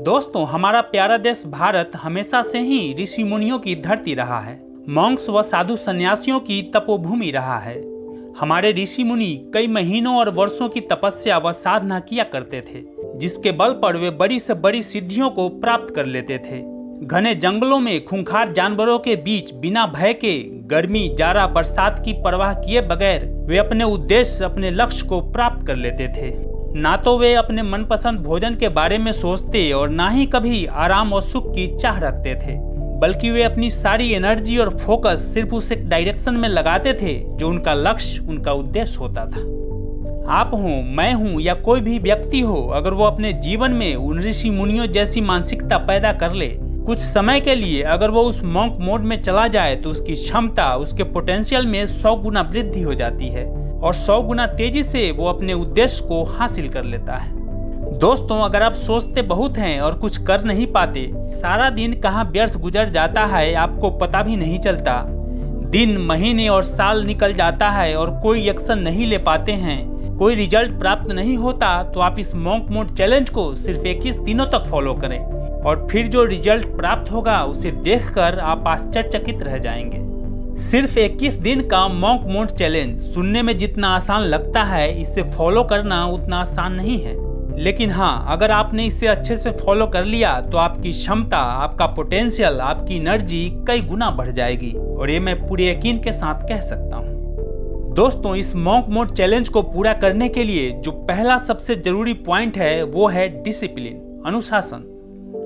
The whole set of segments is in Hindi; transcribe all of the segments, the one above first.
दोस्तों, हमारा प्यारा देश भारत हमेशा से ही ऋषि मुनियों की धरती रहा है। मॉन्क्स व साधु सन्यासियों की तपोभूमि रहा है। हमारे ऋषि मुनि कई महीनों और वर्षों की तपस्या व साधना किया करते थे, जिसके बल पर वे बड़ी से बड़ी सिद्धियों को प्राप्त कर लेते थे। घने जंगलों में खूंखार जानवरों के बीच बिना भय के गर्मी, जाड़ा, बरसात की परवाह किए बगैर वे अपने उद्देश्य, अपने लक्ष्य को प्राप्त कर लेते थे। ना तो वे अपने मनपसंद भोजन के बारे में सोचते और ना ही कभी आराम और सुख की चाह रखते थे, बल्कि वे अपनी सारी एनर्जी और फोकस सिर्फ उस एक डायरेक्शन में लगाते थे जो उनका लक्ष्य, उनका उद्देश्य होता था। आप हो, मैं हूँ या कोई भी व्यक्ति हो, अगर वो अपने जीवन में उन ऋषि मुनियों जैसी मानसिकता पैदा कर ले, कुछ समय के लिए अगर वो उस मॉन्क मोड में चला जाए, तो उसकी क्षमता, उसके पोटेंशियल में 100 गुना वृद्धि हो जाती है और 100 गुना तेजी से वो अपने उद्देश्य को हासिल कर लेता है। दोस्तों, अगर आप सोचते बहुत हैं और कुछ कर नहीं पाते, सारा दिन कहाँ व्यर्थ गुजर जाता है आपको पता भी नहीं चलता, दिन, महीने और साल निकल जाता है और कोई एक्शन नहीं ले पाते हैं, कोई रिजल्ट प्राप्त नहीं होता, तो आप इस मॉन्क मोड चैलेंज को सिर्फ 21 दिनों तक फॉलो करें और फिर जो रिजल्ट प्राप्त होगा उसे देखकर आप आश्चर्यचकित रह जाएंगे। सिर्फ 21 दिन का मॉन्क मोड चैलेंज सुनने में जितना आसान लगता है, इसे फॉलो करना उतना आसान नहीं है। लेकिन हाँ, अगर आपने इसे अच्छे से फॉलो कर लिया तो आपकी क्षमता, आपका पोटेंशियल, आपकी एनर्जी कई गुना बढ़ जाएगी, और ये मैं पूरे यकीन के साथ कह सकता हूँ। दोस्तों, इस मॉन्क मोड चैलेंज को पूरा करने के लिए जो पहला सबसे जरूरी पॉइंट है वो है डिसिप्लिन, अनुशासन।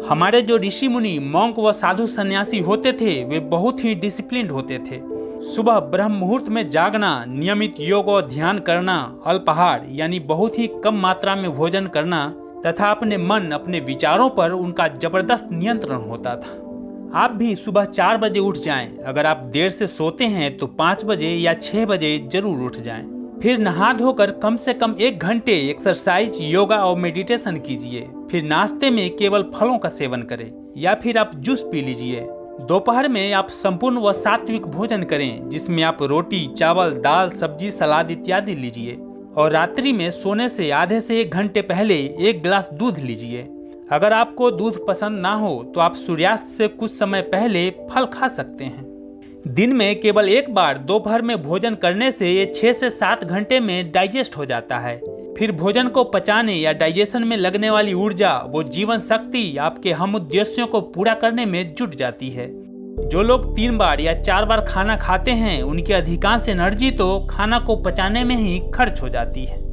हमारे जो ऋषि मुनि, मॉन्क व साधु सन्यासी होते थे, वे बहुत ही डिसिप्लिन्ड होते थे। सुबह ब्रह्म मुहूर्त में जागना, नियमित योग और ध्यान करना, अल्पाहार यानी बहुत ही कम मात्रा में भोजन करना तथा अपने मन, अपने विचारों पर उनका जबरदस्त नियंत्रण होता था। आप भी सुबह 4 बजे उठ जाएं। अगर आप देर से सोते हैं तो 5 बजे या 6 बजे जरूर उठ जाएं। फिर नहा धोकर कम से कम 1 घंटे एक्सरसाइज, योगा और मेडिटेशन कीजिए। फिर नाश्ते में केवल फलों का सेवन करें या फिर आप जूस पी लीजिए। दोपहर में आप संपूर्ण व सात्विक भोजन करें, जिसमें आप रोटी, चावल, दाल, सब्जी, सलाद इत्यादि लीजिए। और रात्रि में सोने से आधे से 1 घंटे पहले 1 गिलास दूध लीजिए। अगर आपको दूध पसंद ना हो तो आप सूर्यास्त से कुछ समय पहले फल खा सकते हैं। दिन में केवल 1 बार दोपहर में भोजन करने से ये 6 से 7 घंटे में डाइजेस्ट हो जाता है। फिर भोजन को पचाने या डाइजेशन में लगने वाली ऊर्जा, वो जीवन शक्ति आपके हम उद्देश्यों को पूरा करने में जुट जाती है। जो लोग 3 बार या 4 बार खाना खाते हैं, उनकी अधिकांश एनर्जी तो खाना को पचाने में ही खर्च हो जाती है।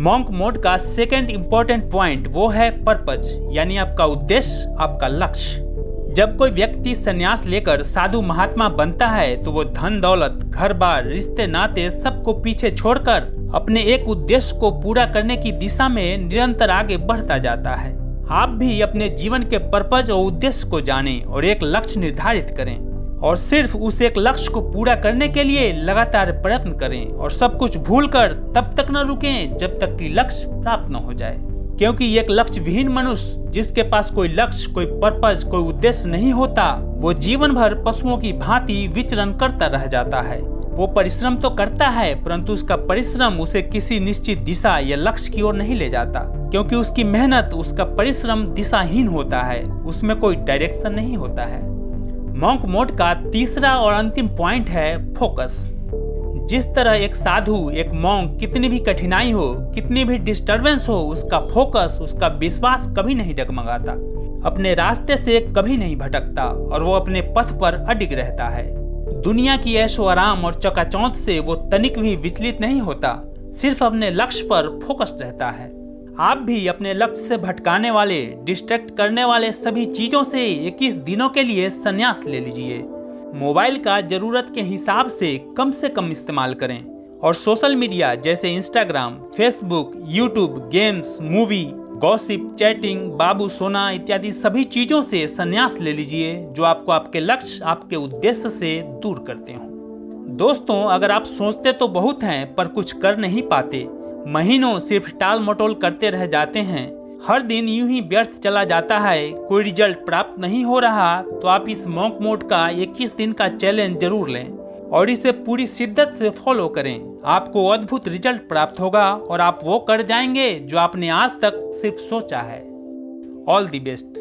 मॉन्क मोड का सेकंड इम्पोर्टेंट पॉइंट वो है पर्पज, यानी आपका उद्देश्य, आपका लक्ष्य। जब कोई व्यक्ति संन्यास लेकर साधु महात्मा बनता है तो वो धन दौलत, घर बार, रिश्ते नाते सबको पीछे छोड़कर अपने एक उद्देश्य को पूरा करने की दिशा में निरंतर आगे बढ़ता जाता है। आप भी अपने जीवन के पर्पज और उद्देश्य को जानें और एक लक्ष्य निर्धारित करें और सिर्फ उस एक लक्ष्य को पूरा करने के लिए लगातार प्रयत्न करें और सब कुछ भूलकर तब तक न रुकें जब तक कि लक्ष्य प्राप्त न हो जाए। क्योंकि एक लक्ष्य विहीन मनुष्य, जिसके पास कोई लक्ष्य, कोई पर्पज, कोई उद्देश्य नहीं होता, वो जीवन भर पशुओं की भांति विचरण करता रह जाता है। वो परिश्रम तो करता है, परंतु उसका परिश्रम उसे किसी निश्चित दिशा या लक्ष्य की ओर नहीं ले जाता, क्योंकि उसकी मेहनत, उसका परिश्रम दिशाहीन होता है, उसमें कोई डायरेक्शन नहीं होता है। मॉन्क मोड का तीसरा और अंतिम पॉइंट है फोकस। जिस तरह एक साधु, एक मॉन्क, कितनी भी कठिनाई हो, कितनी भी डिस्टरबेंस हो, उसका फोकस, उसका विश्वास कभी नहीं डगमगाता, अपने रास्ते से कभी नहीं भटकता और वो अपने पथ पर अडिग रहता है। दुनिया की ऐशो आराम और चकाचौंध से वो तनिक भी विचलित नहीं होता, सिर्फ अपने लक्ष्य पर फोकस्ड रहता है। आप भी अपने लक्ष्य से भटकाने वाले, डिस्ट्रैक्ट करने वाले सभी चीजों से 21 दिनों के लिए संन्यास ले लीजिए। मोबाइल का जरूरत के हिसाब से कम इस्तेमाल करें और सोशल मीडिया जैसे Instagram, Facebook, YouTube, games, movie, gossip, chatting, बाबू सोना इत्यादि सभी चीजों से संन्यास ले लीजिए जो आपको आपके लक्ष्य, आपके उद्देश्य से दूर करते हो। दोस्तों, अगर आप सोचते तो बहुत हैं पर कुछ कर नहीं पाते, महीनों सिर्फ टाल मटोल करते रह जाते हैं, हर दिन यूं ही व्यर्थ चला जाता है, कोई रिजल्ट प्राप्त नहीं हो रहा, तो आप इस मॉन्क मोड का 21 दिन का चैलेंज जरूर लें और इसे पूरी शिद्दत से फॉलो करें। आपको अद्भुत रिजल्ट प्राप्त होगा और आप वो कर जाएंगे जो आपने आज तक सिर्फ सोचा है। All the best.